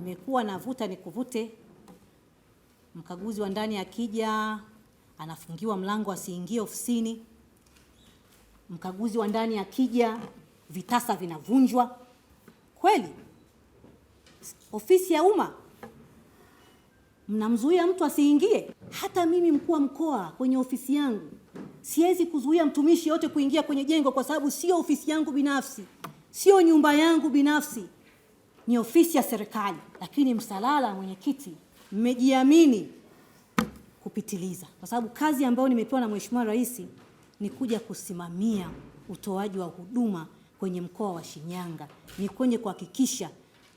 Nimekuwa navuta nikuvute, mkaguzi wa ndani akija anafungiwa mlango asiingie ofisini. Mkaguzi wa ndani akija vitasa vinavunjwa. Kweli ofisi ya umma mnamzuia mtu asiingie? Hata mimi mkuu wa mkoa kwenye ofisi yangu siwezi kuzuia mtumishi yote kuingia kwenye jengo, kwa sababu sio ofisi yangu binafsi, sio nyumba yangu binafsi, ni ofisi ya serikali. Lakini Msalala, mwenyekiti, mmejiamini kupitiliza, kwa sababu kazi ambayo nimepewa na Mheshimiwa Rais ni kuja kusimamia utoaji wa huduma kwenye mkoa wa Shinyanga, ni kwenye kuhakikisha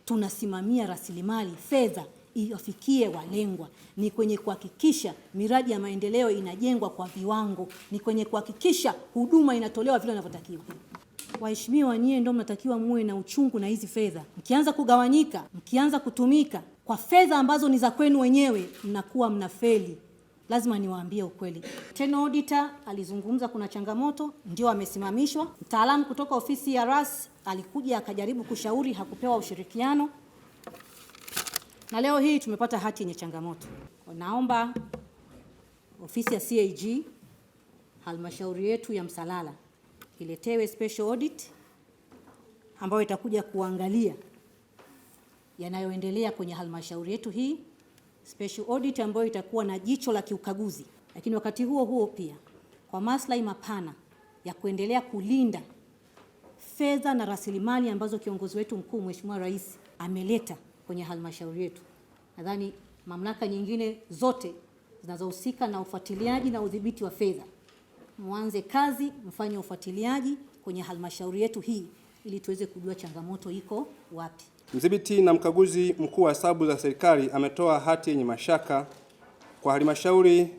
tunasimamia rasilimali fedha iwafikie walengwa, ni kwenye kuhakikisha miradi ya maendeleo inajengwa kwa viwango, ni kwenye kuhakikisha huduma inatolewa vile inavyotakiwa. Waheshimiwa, nyie ndio mnatakiwa muwe na uchungu na hizi fedha. Mkianza kugawanyika, mkianza kutumika kwa fedha ambazo ni za kwenu wenyewe, mnakuwa mnafeli. Lazima niwaambie ukweli. Tena auditor alizungumza kuna changamoto, ndio amesimamishwa. Mtaalamu kutoka ofisi ya RAS alikuja akajaribu kushauri, hakupewa ushirikiano. Na leo hii tumepata hati yenye changamoto. Naomba ofisi ya CAG, halmashauri yetu ya Msalala, iletewe special audit ambayo itakuja kuangalia yanayoendelea kwenye halmashauri yetu hii. Special audit ambayo itakuwa na jicho la kiukaguzi, lakini wakati huo huo pia kwa maslahi mapana ya kuendelea kulinda fedha na rasilimali ambazo kiongozi wetu mkuu Mheshimiwa Rais ameleta kwenye halmashauri yetu. Nadhani mamlaka nyingine zote zinazohusika na ufuatiliaji na udhibiti wa fedha, mwanze kazi, mfanye ufuatiliaji kwenye halmashauri yetu hii ili tuweze kujua changamoto iko wapi. Mdhibiti na mkaguzi mkuu wa hesabu za serikali ametoa hati yenye mashaka kwa halmashauri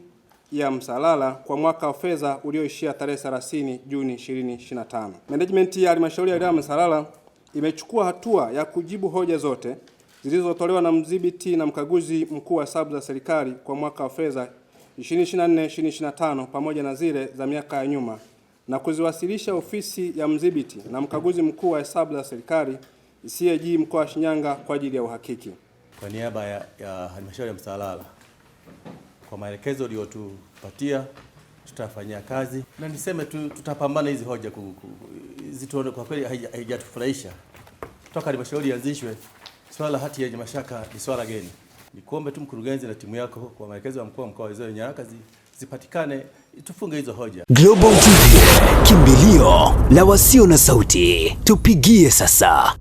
ya Msalala kwa mwaka wa fedha ulioishia tarehe 30 Juni 2025. Management ya halmashauri ya Msalala imechukua hatua ya kujibu hoja zote zilizotolewa na mdhibiti na mkaguzi mkuu wa hesabu za serikali kwa mwaka wa fedha 2024-2025 pamoja na zile za miaka ya nyuma na kuziwasilisha ofisi ya mdhibiti na mkaguzi mkuu wa hesabu za serikali CAG mkoa wa Shinyanga kwa ajili ya uhakiki. Kwa niaba ya halmashauri ya Msalala, kwa maelekezo uliyotupatia tutafanyia kazi, na niseme tutapambana hizi hoja zituone. Kwa kweli haijatufurahisha toka halmashauri ianzishwe, swala hati yenye mashaka ni swala geni. Nikuombe tu mkurugenzi na timu yako kwa maelekezo ya mkuu wa mkoa, hizo nyaraka zipatikane, tufunge hizo hoja. Global TV, kimbilio la wasio na sauti. Tupigie sasa.